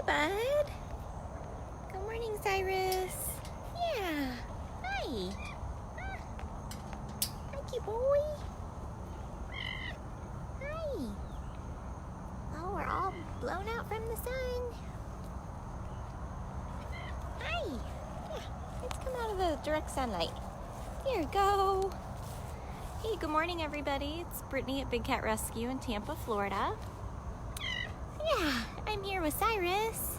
bud. Good morning, Cyrus. Yeah. Hi. Thank you, boy. Hi. Oh, we're all blown out from the sun. Hi. Yeah, let's come out of the direct sunlight. Here we go. Hey, good morning, everybody. It's Brittany at Big Cat Rescue in Tampa, Florida. Yeah, I'm here with Cyrus.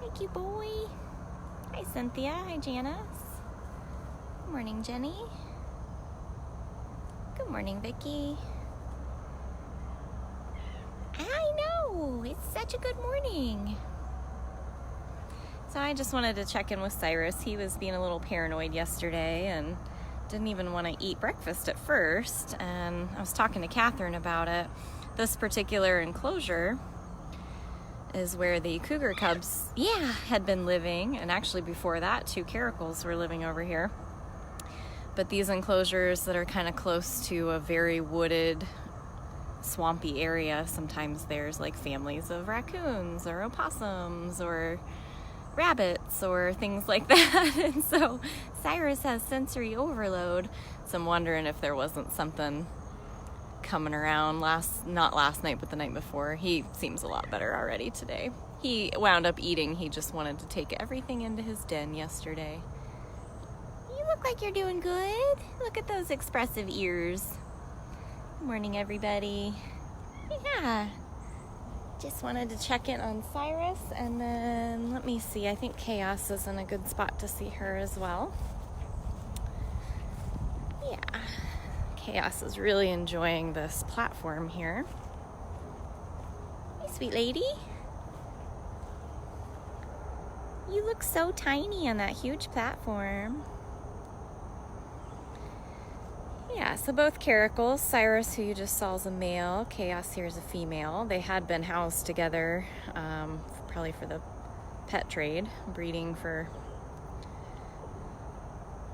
Thank you, boy. Hi, Cynthia. Hi, Janice. Good morning, Jenny. Good morning, Vicky. I know, it's such a good morning. So I just wanted to check in with Cyrus. He was being a little paranoid yesterday and didn't even want to eat breakfast at first. And I was talking to Catherine about it. This particular enclosure is where the cougar cubs, had been living. And actually before that, 2 caracals were living over here. But these enclosures that are kind of close to a very wooded, swampy area, sometimes there's like families of raccoons or opossums or rabbits or things like that. And so Cyrus has sensory overload. So I'm wondering if there wasn't something coming around not last night, but the night before. He seems a lot better already today. He wound up eating. He just wanted to take everything into his den yesterday. You look like you're doing good. Look at those expressive ears. Good morning, everybody. Yeah. Just wanted to check in on Cyrus, and then let me see. I think Chaos is in a good spot to see her as well. Yeah. Chaos is really enjoying this platform here. Hey, sweet lady. You look so tiny on that huge platform. Yeah, so both caracals, Cyrus, who you just saw, is a male, Chaos here is a female. They had been housed together, probably for the pet trade, breeding for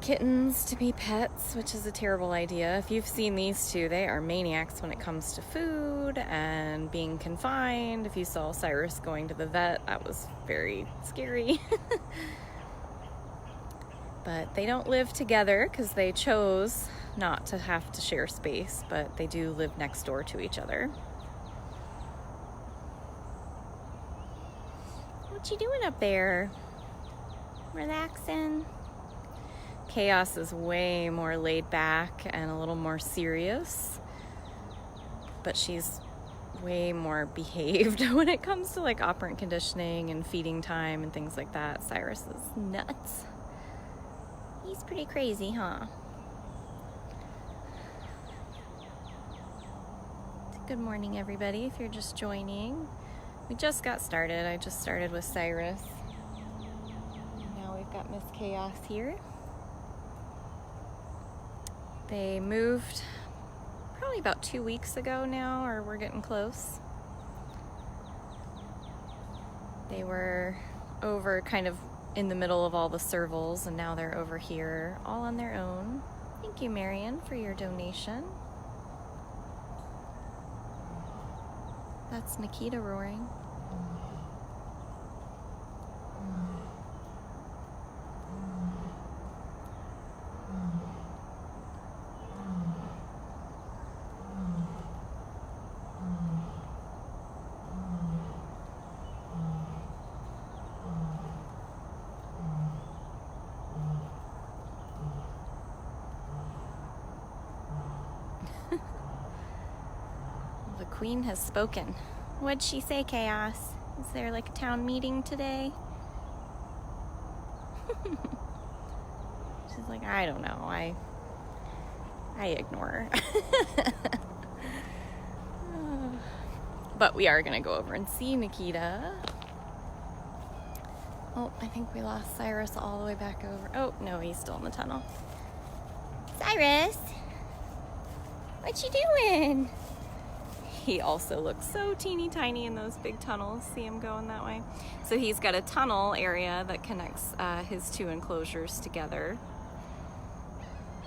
kittens to be pets, which is a terrible idea. If you've seen these two, they are maniacs when it comes to food and being confined. If you saw Cyrus going to the vet, that was very scary. But they don't live together because they chose not to have to share space, but they do live next door to each other. What you doing up there? Relaxing? Chaos is way more laid back and a little more serious, but she's way more behaved when it comes to like operant conditioning and feeding time and things like that. Cyrus is nuts. He's pretty crazy, huh? Good morning, everybody, if you're just joining. We just got started. I just started with Cyrus. And now we've got Miss Chaos here. They moved probably about 2 weeks ago now, or we're getting close. They were over kind of in the middle of all the Servals, and now they're over here all on their own. Thank you, Marion, for your donation. That's Nikita roaring. The Queen has spoken. What'd she say, Chaos? Is there like a town meeting today? She's like, I don't know. I ignore her. But we are gonna go over and see Nikita. Oh, I think we lost Cyrus all the way back over. Oh, no, he's still in the tunnel. Cyrus, what you doing? He also looks so teeny tiny in those big tunnels. See him going that way? So he's got a tunnel area that connects his 2 enclosures together.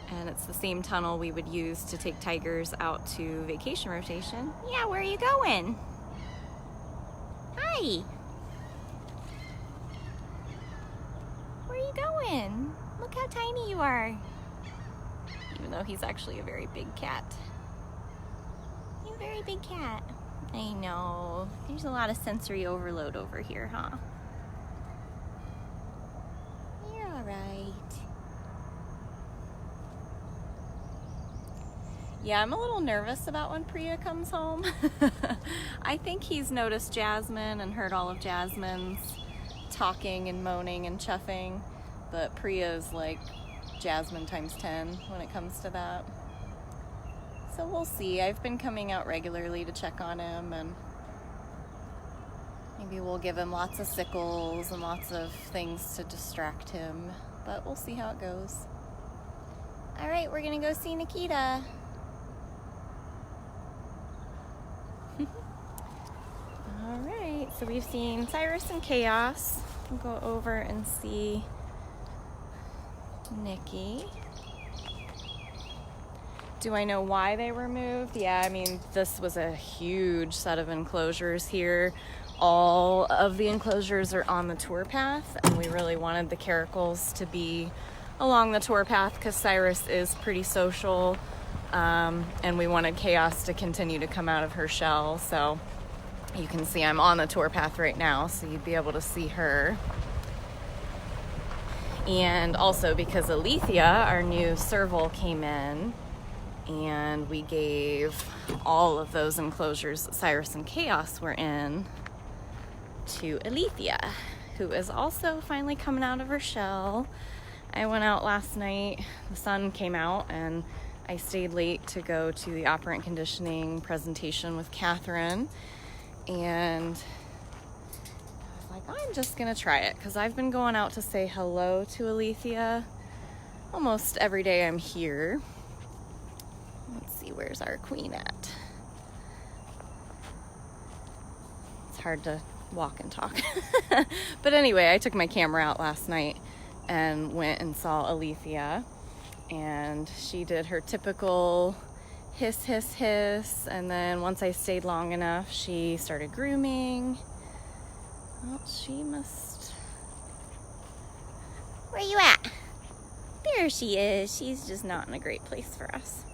And it's the same tunnel we would use to take tigers out to vacation rotation. Yeah, where are you going? Hi. Hi. Where are you going? Look how tiny you are. Even though he's actually a very big cat. You're a very big cat. I know. There's a lot of sensory overload over here, huh? You're all right. Yeah, I'm a little nervous about when Priya comes home. I think he's noticed Jasmine and heard all of Jasmine's talking and moaning and chuffing, but Priya is like Jasmine times 10 when it comes to that. So we'll see. I've been coming out regularly to check on him, and maybe we'll give him lots of sickles and lots of things to distract him, but we'll see how it goes. All right, we're gonna go see Nikita. All right, so we've seen Cyrus and Chaos. We'll go over and see Nikki. Do I know why they were moved? Yeah, I mean, this was a huge set of enclosures here. All of the enclosures are on the tour path, and we really wanted the caracals to be along the tour path because Cyrus is pretty social, and we wanted Chaos to continue to come out of her shell. So you can see I'm on the tour path right now, so you'd be able to see her. And also because Alethea, our new Serval, came in, and we gave all of those enclosures that Cyrus and Chaos were in to Alethea, who is also finally coming out of her shell. I went out last night, the sun came out, and I stayed late to go to the operant conditioning presentation with Catherine, and I was like, I'm just gonna try it, because I've been going out to say hello to Alethea almost every day I'm here. Let's see, where's our queen at? It's hard to walk and talk. But anyway, I took my camera out last night and went and saw Alethea, and she did her typical hiss, hiss, hiss, and then once I stayed long enough, she started grooming. Well, she must... Where you at? There she is. She's just not in a great place for us.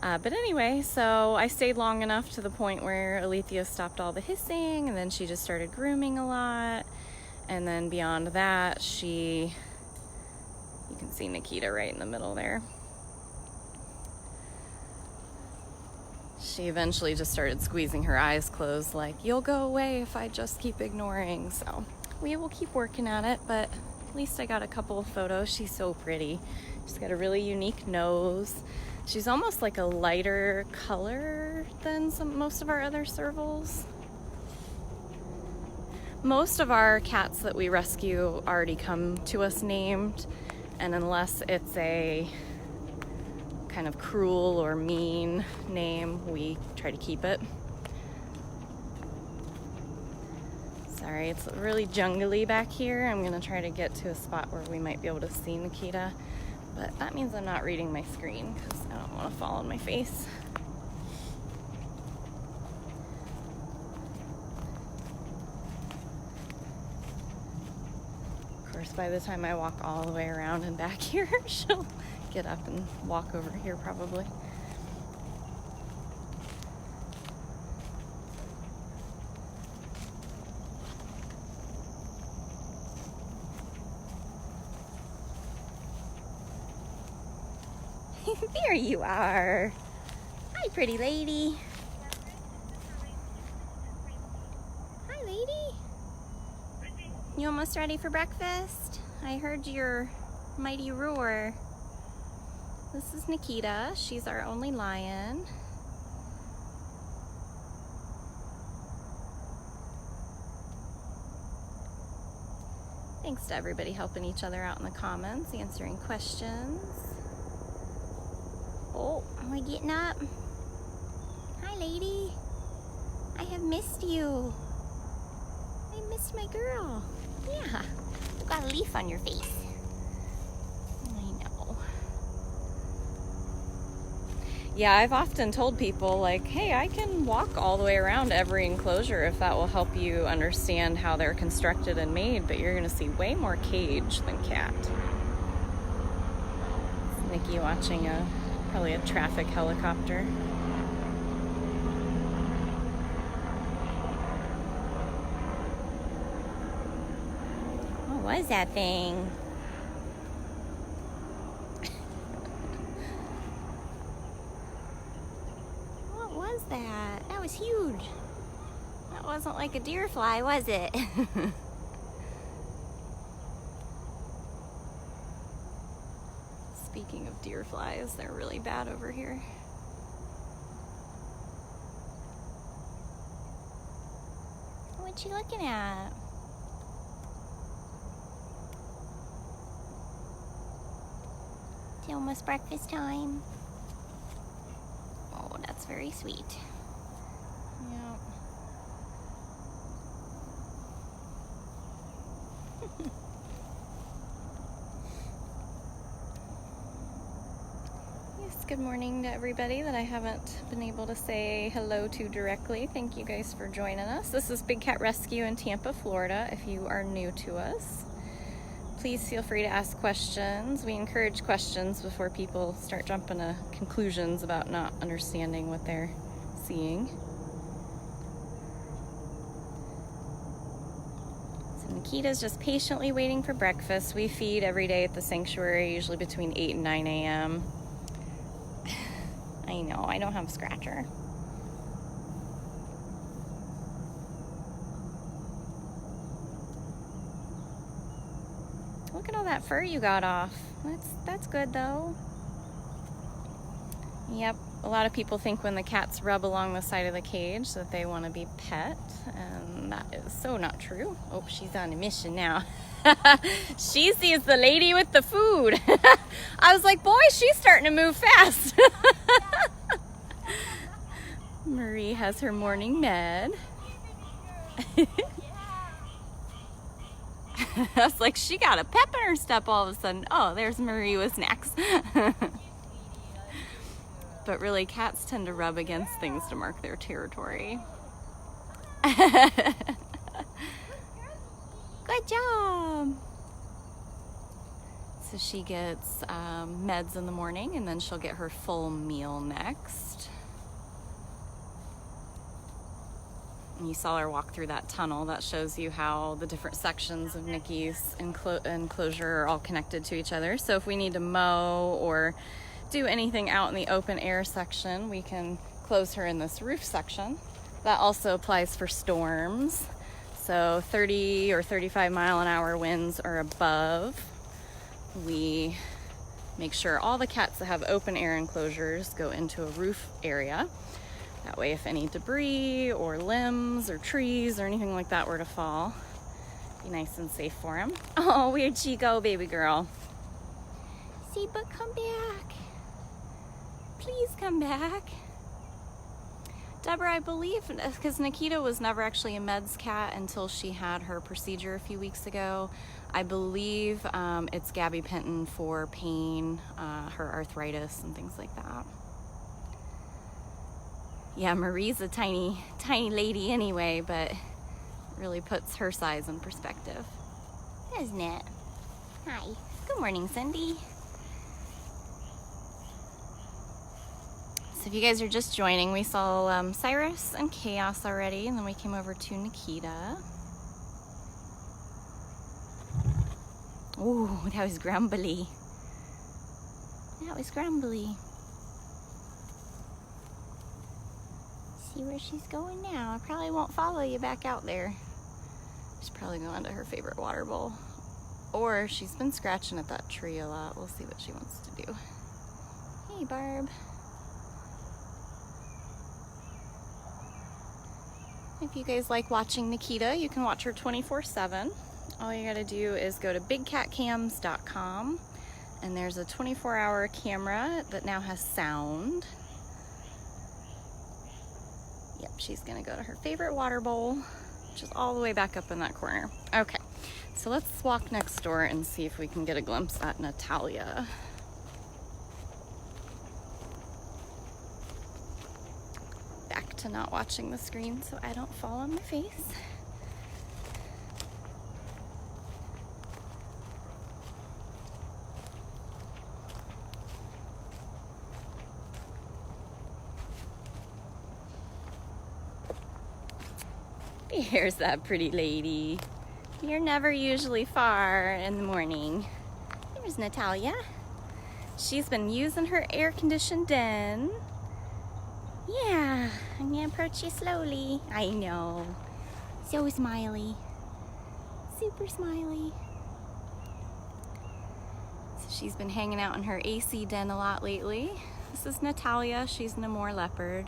But anyway, so I stayed long enough to the point where Alethea stopped all the hissing, and then she just started grooming a lot. And then beyond that, you can see Nikita right in the middle there. She eventually just started squeezing her eyes closed, like, you'll go away if I just keep ignoring. So we will keep working at it, but at least I got a couple of photos. She's so pretty. She's got a really unique nose. She's almost like a lighter color than most of our other Servals. Most of our cats that we rescue already come to us named, and unless it's a kind of cruel or mean name, we try to keep it. Sorry, it's really jungly back here. I'm gonna try to get to a spot where we might be able to see Nikita, but that means I'm not reading my screen because I don't want to fall on my face. Of course, by the time I walk all the way around and back here, she'll get up and walk over here probably. There you are. Hi, pretty lady. Hi, lady. You almost ready for breakfast? I heard your mighty roar. This is Nikita. She's our only lion. Thanks to everybody helping each other out in the comments, answering questions. Oh, am I getting up? Hi, lady. I have missed you. I missed my girl. Yeah, you got a leaf on your face. I know. Yeah, I've often told people, like, hey, I can walk all the way around every enclosure if that will help you understand how they're constructed and made, but you're going to see way more cage than cat. It's Nikki watching probably a traffic helicopter. What was that thing? That was huge. That wasn't like a deer fly, was it? Speaking of deer flies, they're really bad over here. What you looking at? It's almost breakfast time. Oh, that's very sweet. Yeah. Yes, good morning to everybody that I haven't been able to say hello to directly. Thank you guys for joining us. This is Big Cat Rescue in Tampa, Florida. If you are new to us, please feel free to ask questions. We encourage questions before people start jumping to conclusions about not understanding what they're seeing. So Nikita's just patiently waiting for breakfast. We feed every day at the sanctuary, usually between 8 and 9 a.m. I know, I don't have a scratcher. Look at all that fur you got off. That's good though. Yep, a lot of people think when the cats rub along the side of the cage that they want to be pet, and that is so not true. Oh, she's on a mission now. She sees the lady with the food. I was like, boy, she's starting to move fast. Marie has her morning med. I was like, she got a pep in her step all of a sudden. Oh, there's Marie with snacks. But really, cats tend to rub against things to mark their territory. Good job. So she gets meds in the morning, and then she'll get her full meal next. And you saw her walk through that tunnel. That shows you how the different sections of Nikki's enclosure are all connected to each other. So if we need to mow or do anything out in the open air section, we can close her in this roof section. That also applies for storms. So 30 or 35 mile an hour winds or above, we make sure all the cats that have open air enclosures go into a roof area. That way, if any debris or limbs or trees or anything like that were to fall, be nice and safe for them. Oh, where'd she go, baby girl? See, but come back. Please come back. Deborah, I believe, because Nikita was never actually a meds cat until she had her procedure a few weeks ago. I believe it's gabapentin for pain, her arthritis and things like that. Yeah, Marie's a tiny, tiny lady anyway, but really puts her size in perspective. Isn't it? Hi. Good morning, Cindy. So if you guys are just joining, we saw Cyrus and Chaos already, and then we came over to Nikita. Ooh, that was grumbly. That was grumbly. See where she's going now. I probably won't follow you back out there. She's probably going to her favorite water bowl. Or she's been scratching at that tree a lot. We'll see what she wants to do. Hey, Barb. If you guys like watching Nikita, you can watch her 24/7. All you gotta do is go to bigcatcams.com, and there's a 24-hour camera that now has sound. Yep, she's gonna go to her favorite water bowl, which is all the way back up in that corner. Okay, so let's walk next door and see if we can get a glimpse at Natalia. to not watching the screen so I don't fall on my face. Here's that pretty lady. You're never usually far in the morning. There's Natalia. She's been using her air-conditioned den. Yeah, I'm gonna approach you slowly. I know. So smiley. Super smiley. So she's been hanging out in her AC den a lot lately. This is Natalia. She's an Amur leopard.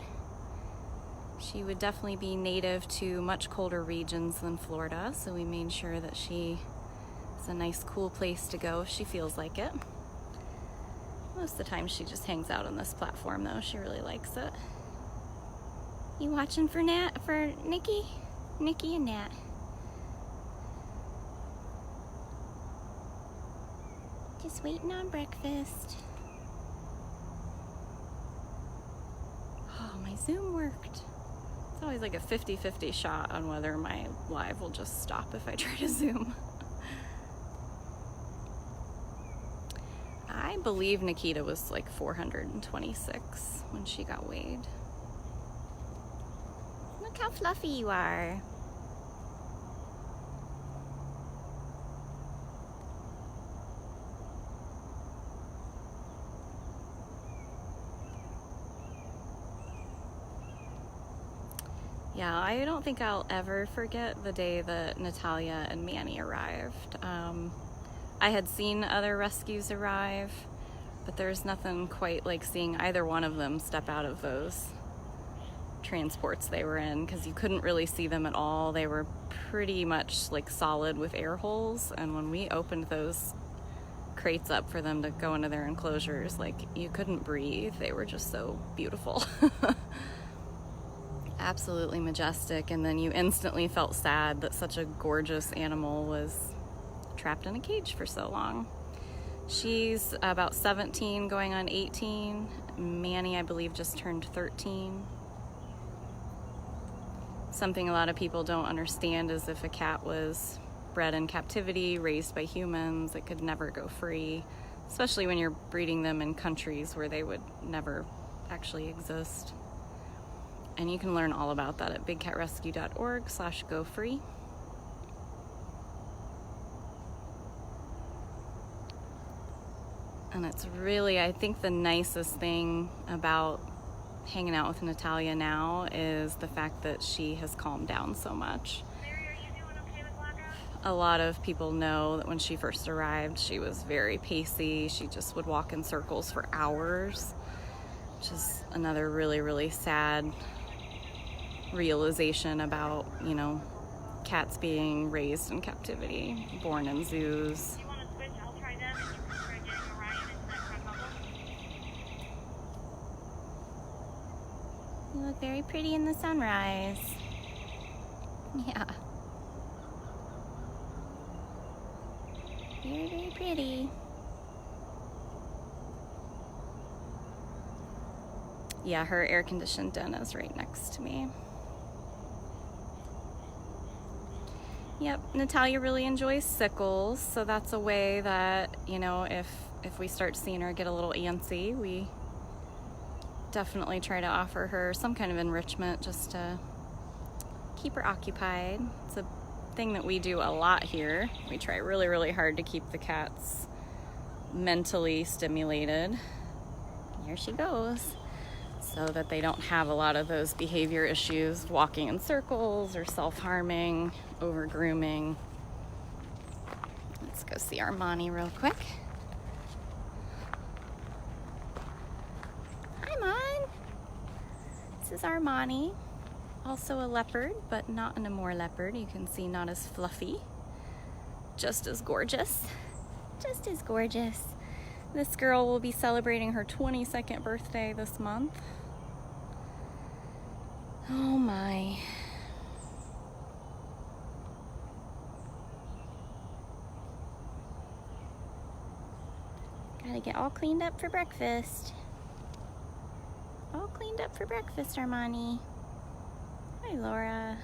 She would definitely be native to much colder regions than Florida, so we made sure that she is a nice cool place to go if she feels like it. Most of the time she just hangs out on this platform though. She really likes it. You watching for Nikki? Nikki and Nat. Just waiting on breakfast. Oh, my Zoom worked. It's always like a 50-50 shot on whether my live will just stop if I try to Zoom. I believe Nikita was like 426 when she got weighed. Look how fluffy you are. Yeah, I don't think I'll ever forget the day that Natalia and Manny arrived. I had seen other rescues arrive, but there's nothing quite like seeing either one of them step out of those transports they were in, because you couldn't really see them at all. They were pretty much like solid with air holes, and when we opened those crates up for them to go into their enclosures, like, you couldn't breathe. They were just so beautiful. Absolutely majestic, and then you instantly felt sad that such a gorgeous animal was trapped in a cage for so long. She's about 17 going on 18. Manny, I believe, just turned 13. Something a lot of people don't understand is if a cat was bred in captivity, raised by humans, it could never go free, especially when you're breeding them in countries where they would never actually exist. And you can learn all about that at bigcatrescue.org/go-free. And it's really, I think the nicest thing about hanging out with Natalia now is the fact that she has calmed down so much. Mary, are you doing okay with blackout? A lot of people know that when she first arrived, she was very pacey. She just would walk in circles for hours, which is another really, really sad realization about, you know, cats being raised in captivity, born in zoos. Do you want to switch? I'll try them and you can try getting Orion into that front bubble. You look very pretty in the sunrise. Yeah. Very, very pretty. Yeah, her air-conditioned den is right next to me. Yep, Natalia really enjoys sickles, so that's a way that, you know, if we start seeing her get a little antsy, we definitely try to offer her some kind of enrichment just to keep her occupied. It's a thing that we do a lot here. We try really, really hard to keep the cats mentally stimulated. Here she goes. So that they don't have a lot of those behavior issues, walking in circles or self-harming, over-grooming. Let's go see Armani real quick. Hi, Mon. This is Armani, also a leopard, but not an Amur leopard. You can see not as fluffy, just as gorgeous. Just as gorgeous. This girl will be celebrating her 22nd birthday this month. Oh my. Gotta get all cleaned up for breakfast. All cleaned up for breakfast, Armani. Hi, Laura.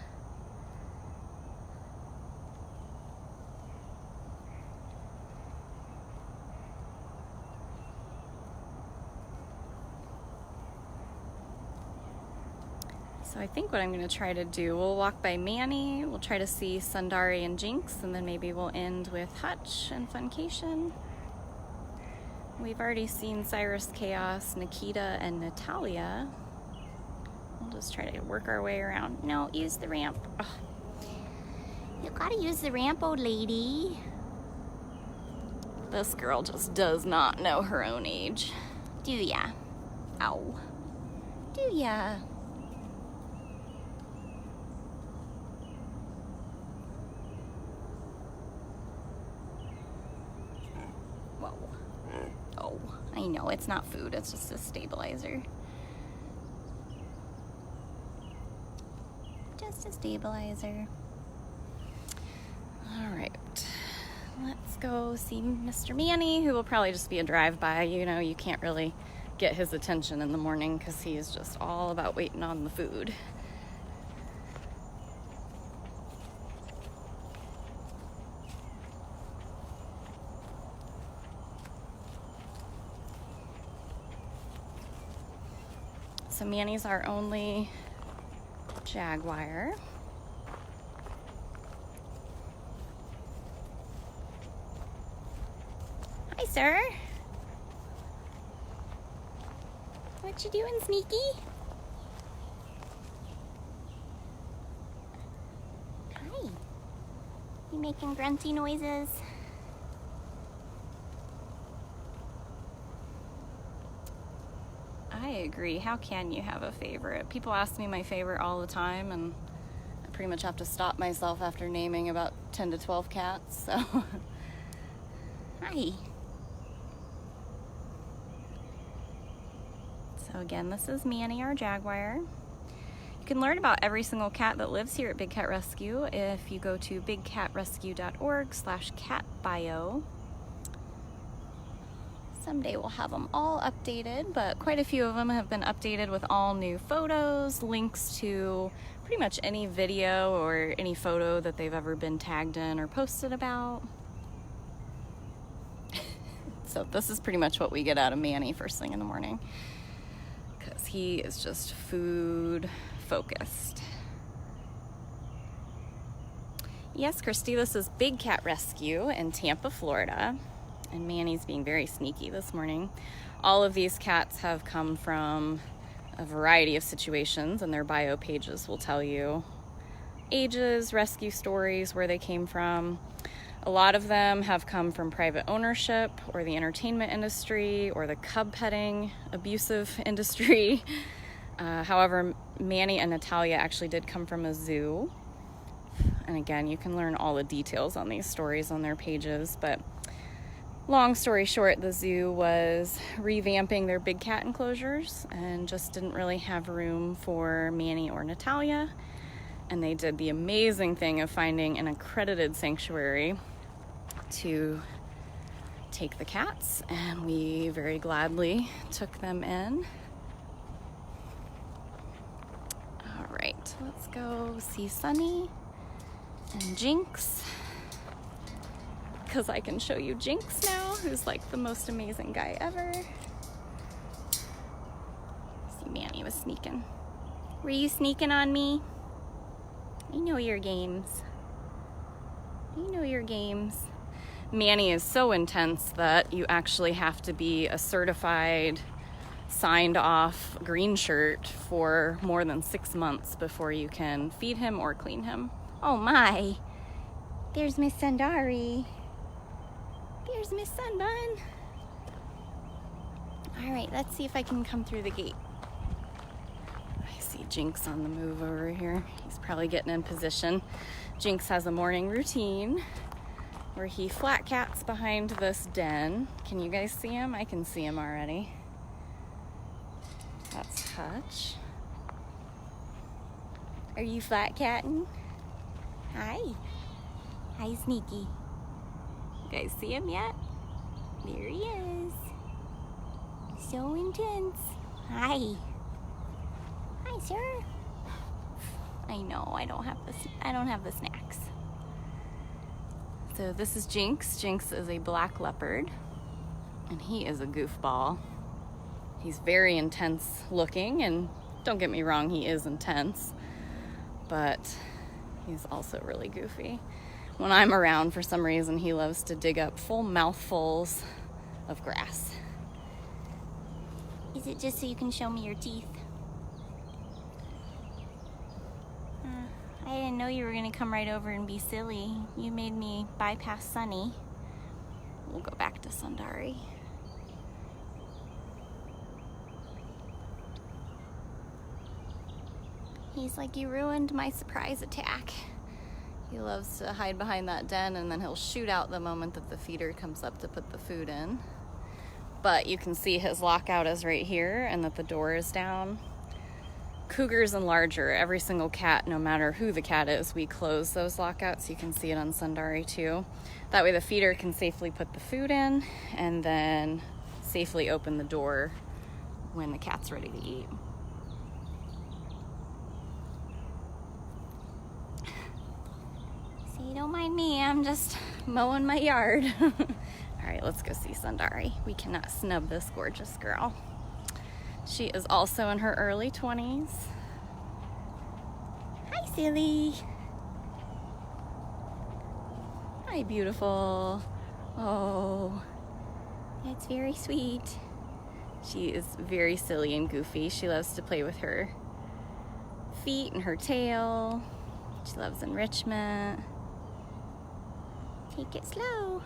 So I think what I'm going to try to do, we'll walk by Manny, we'll try to see Sundari and Jinx, and then maybe we'll end with Hutch and Funcation. We've already seen Cyrus, Chaos, Nikita, and Natalia. We'll just try to work our way around. No, use the ramp. Ugh. You gotta use the ramp, old lady. This girl just does not know her own age. Do ya? Ow. Do ya? Oh, I know, it's not food, it's just a stabilizer. Just a stabilizer. All right, let's go see Mr. Manny, who will probably just be a drive-by. You know, you can't really get his attention in the morning because he's just all about waiting on the food. So Manny's our only Jaguar. Hi, sir. What you doing, Sneaky? Hi. You making grunty noises? I agree. How can you have a favorite? People ask me my favorite all the time, and I pretty much have to stop myself after naming about 10 to 12 cats, so. Hi. So again, this is Manny, our Jaguar. You can learn about every single cat that lives here at Big Cat Rescue if you go to bigcatrescue.org/catbio. Someday we'll have them all updated, but quite a few of them have been updated with all new photos, links to pretty much any video or any photo that they've ever been tagged in or posted about. So this is pretty much what we get out of Manny first thing in the morning, because he is just food focused. Yes, Christy, this is Big Cat Rescue in Tampa, Florida. And Manny's being very sneaky this morning. All of these cats have come from a variety of situations, and their bio pages will tell you ages, rescue stories, where they came from. A lot of them have come from private ownership or the entertainment industry or the cub petting abusive industry. However, Manny and Natalia actually did come from a zoo. And again, you can learn all the details on these stories on their pages, but long story short, the zoo was revamping their big cat enclosures and just didn't really have room for Manny or Natalia. And they did the amazing thing of finding an accredited sanctuary to take the cats, and we very gladly took them in. All right, let's go see Sunny and Jinx, because I can show you Jinx now, who's like the most amazing guy ever. See, Manny was sneaking. Were you sneaking on me? I know your games. I know your games. Manny is so intense that you actually have to be a certified, signed off green shirt for more than 6 months before you can feed him or clean him. Oh my, there's Miss Sundari. There's Miss Sunbun. All right, let's see if I can come through the gate. I see Jinx on the move over here. He's probably getting in position. Jinx has a morning routine where he flat cats behind this den. Can you guys see him? I can see him already. That's Hutch. Are you flat catting? Hi. Hi, Sneaky. You guys see him yet? There he is. So intense. Hi. Hi, sir. I know, I don't have the snacks. So this is Jinx. Jinx is a black leopard, and he is a goofball. He's very intense looking, and don't get me wrong, he is intense, but he's also really goofy. When I'm around, for some reason, he loves to dig up full mouthfuls of grass. Is it just so you can show me your teeth? I didn't know you were gonna come right over and be silly. You made me bypass Sunny. We'll go back to Sundari. He's like, you ruined my surprise attack. He loves to hide behind that den, and then he'll shoot out the moment that the feeder comes up to put the food in. But you can see his lockout is right here and that the door is down. Cougars and larger, every single cat, no matter who the cat is, we close those lockouts. You can see it on Sundari too. That way the feeder can safely put the food in and then safely open the door when the cat's ready to eat. See, don't mind me, I'm just mowing my yard. All right, let's go see Sundari. We cannot snub this gorgeous girl. She is also in her early 20s. Hi, silly. Hi, beautiful. Oh, it's very sweet. She is very silly and goofy. She loves to play with her feet and her tail. She loves enrichment. Take it slow.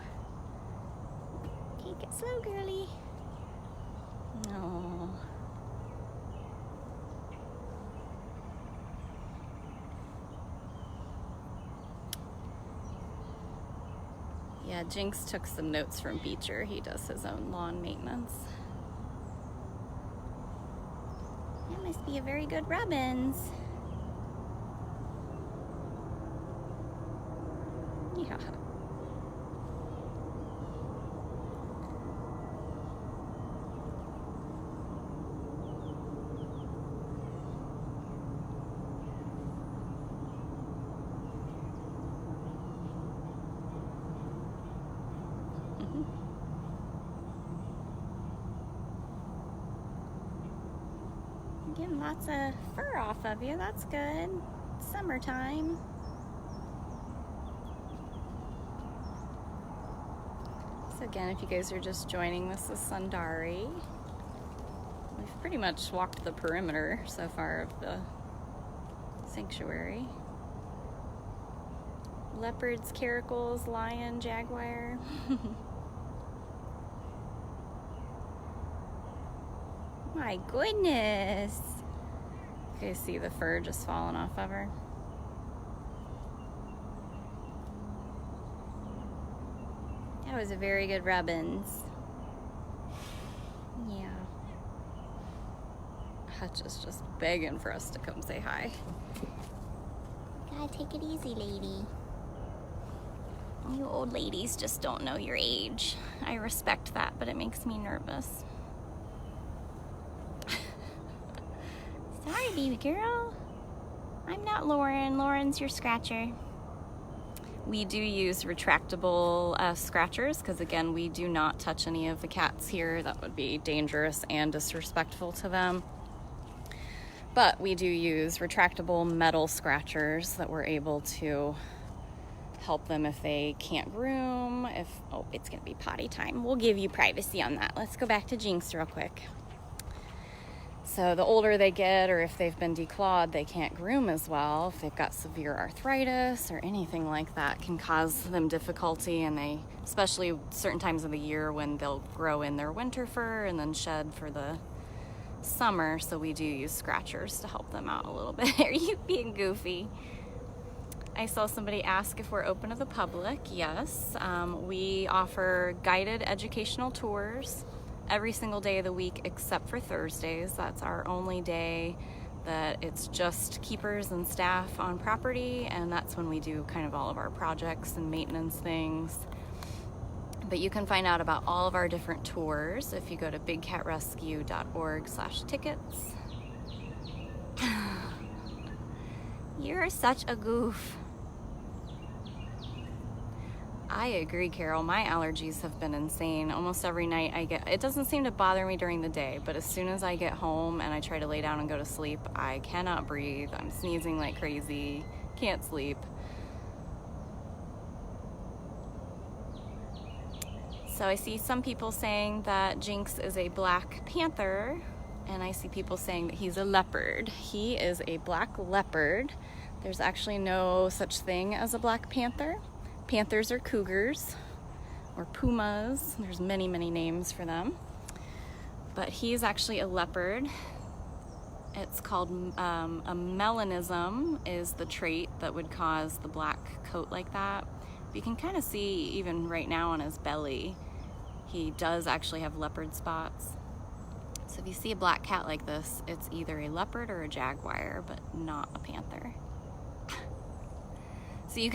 Take it slow, girly. No. Yeah, Jinx took some notes from Beecher. He does his own lawn maintenance. That must be a very good Robbins. Yeah. Getting lots of fur off of you, that's good. Summertime. So again, if you guys are just joining, this is Sundari. We've pretty much walked the perimeter so far of the sanctuary. Leopards, caracals, lion, jaguar. My goodness. You guys see the fur just falling off of her? That was a very good Robbins. Yeah. Hutch is just begging for us to come say hi. Gotta take it easy, lady. You old ladies just don't know your age. I respect that, but it makes me nervous. Sorry, baby girl. I'm not Lauren. Lauren's your scratcher. We do use retractable scratchers because, again, we do not touch any of the cats here. That would be dangerous and disrespectful to them. But we do use retractable metal scratchers that we're able to help them if they can't groom. Oh, it's going to be potty time. We'll give you privacy on that. Let's go back to Jinx real quick. So the older they get, or if they've been declawed, they can't groom as well. If they've got severe arthritis or anything like that, can cause them difficulty, and they, especially certain times of the year when they'll grow in their winter fur and then shed for the summer. So we do use scratchers to help them out a little bit. Are you being goofy? I saw somebody ask if we're open to the public. Yes, we offer guided educational tours every single day of the week except for Thursdays. That's our only day that it's just keepers and staff on property, and that's when we do kind of all of our projects and maintenance things. But you can find out about all of our different tours if you go to bigcatrescue.org/tickets. You're such a goof. I agree, Carol. My allergies have been insane. Almost every night it doesn't seem to bother me during the day, but as soon as I get home and I try to lay down and go to sleep, I cannot breathe. I'm sneezing like crazy, can't sleep. So I see some people saying that Jinx is a black panther, and I see people saying that he's a leopard. He is a black leopard. There's actually no such thing as a black panther. Panthers are cougars or pumas. There's many, many names for them. But he's actually a leopard. It's called a melanism is the trait that would cause the black coat like that. You can kind of see even right now on his belly, he does actually have leopard spots. So if you see a black cat like this, it's either a leopard or a jaguar, but not a panther. So you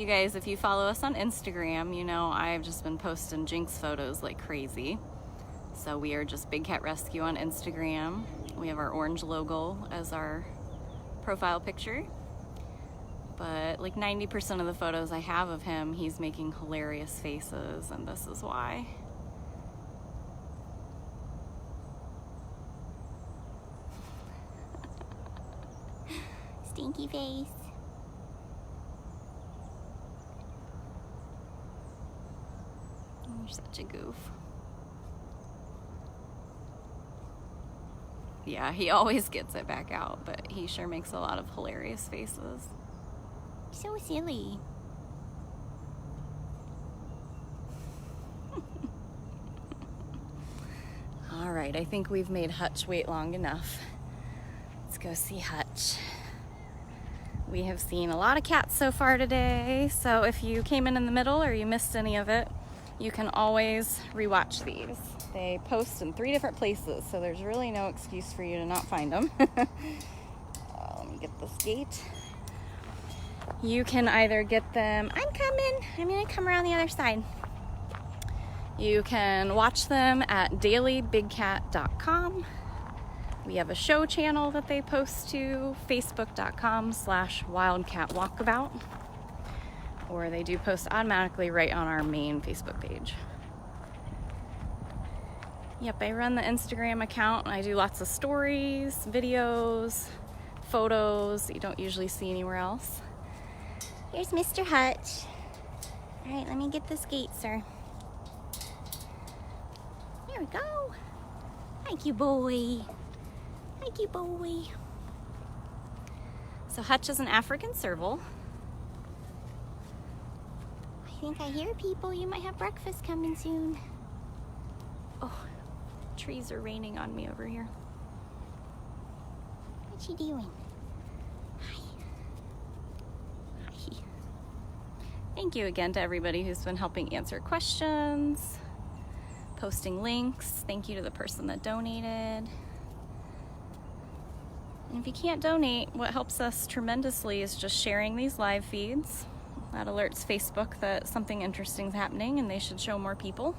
guys, if you follow us on Instagram, you know I've just been posting Jinx photos like crazy. So we are just Big Cat Rescue on Instagram. We have our orange logo as our profile picture. But like 90% of the photos I have of him, he's making hilarious faces, and this is why. Stinky face. You're such a goof. Yeah, he always gets it back out, but he sure makes a lot of hilarious faces. So silly. All right, I think we've made Hutch wait long enough. Let's go see Hutch. We have seen a lot of cats so far today, so if you came in the middle or you missed any of it, you can always rewatch these. They post in 3 different places, so there's really no excuse for you to not find them. Let me get this gate. You can either get them, I'm gonna come around the other side. You can watch them at dailybigcat.com. We have a show channel that they post to, facebook.com/wildcatwalkabout. Or they do post automatically right on our main Facebook page. Yep, I run the Instagram account and I do lots of stories, videos, photos that you don't usually see anywhere else. Here's Mr. Hutch. All right, let me get this gate, sir. There we go. Thank you, boy. Thank you, boy. So Hutch is an African serval. I think I hear people. You might have breakfast coming soon. Oh, trees are raining on me over here. What you doing? Hi. Hi. Thank you again to everybody who's been helping answer questions, posting links. Thank you to the person that donated. And if you can't donate, what helps us tremendously is just sharing these live feeds. That alerts Facebook that something interesting is happening and they should show more people.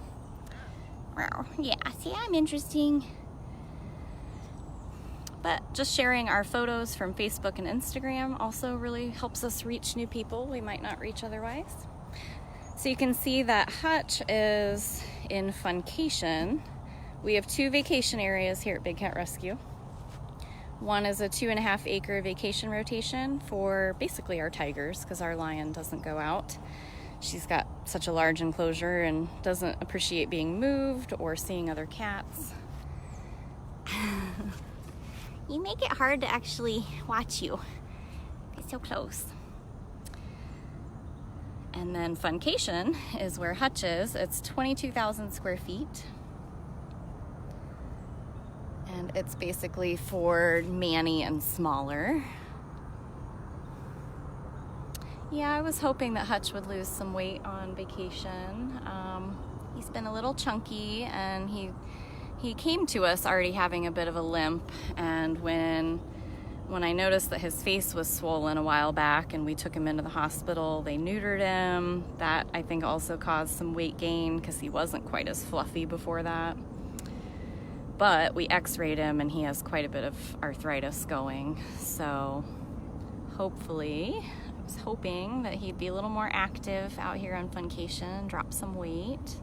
Wow, yeah, see, I'm interesting. But just sharing our photos from Facebook and Instagram also really helps us reach new people we might not reach otherwise. So you can see that Hutch is in Funcation. We have 2 vacation areas here at Big Cat Rescue. One is a 2.5 acre vacation rotation for basically our tigers, because our lion doesn't go out. She's got such a large enclosure and doesn't appreciate being moved or seeing other cats. You make it hard to actually watch you. It's so close. And then Funcation is where Hutch is. It's 22,000 square feet. And it's basically for Manny and smaller. Yeah, I was hoping that Hutch would lose some weight on vacation. He's been a little chunky, and he came to us already having a bit of a limp, and when I noticed that his face was swollen a while back and we took him into the hospital, they neutered him. That, I think, also caused some weight gain because he wasn't quite as fluffy before that. But we x-rayed him and he has quite a bit of arthritis going, so hopefully, I was hoping that he'd be a little more active out here on Funcation, drop some weight.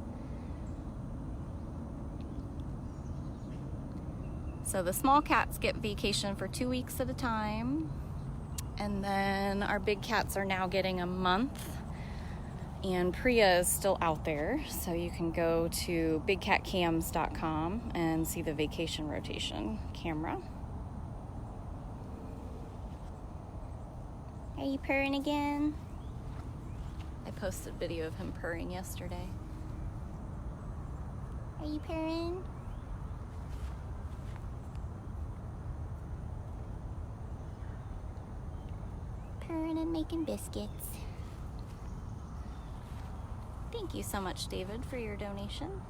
So the small cats get vacation for 2 weeks at a time. And then our big cats are now getting a month. And Priya is still out there. So you can go to bigcatcams.com and see the vacation rotation camera. Are you purring again? I posted a video of him purring yesterday. Are you purring? Purring and making biscuits. Thank you so much, David, for your donation.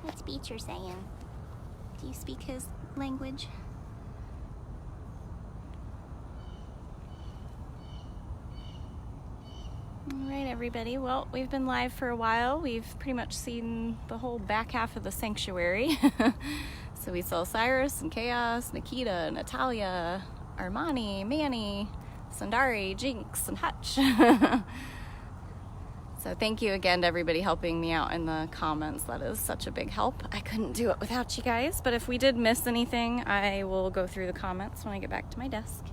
What's Beecher saying? Do you speak his language? All right, everybody. Well, we've been live for a while. We've pretty much seen the whole back half of the sanctuary. So we saw Cyrus and Chaos, Nikita, Natalia, Armani, Manny, Sundari, Jinx, and Hutch. So thank you again to everybody helping me out in the comments. That is such a big help. I couldn't do it without you guys, but if we did miss anything, I will go through the comments when I get back to my desk.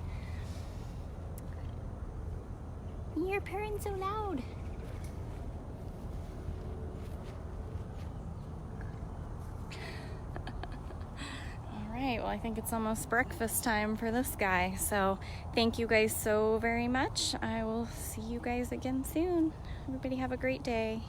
You're purring so loud. All right, well, I think it's almost breakfast time for this guy. So thank you guys so very much. I will see you guys again soon. Everybody have a great day.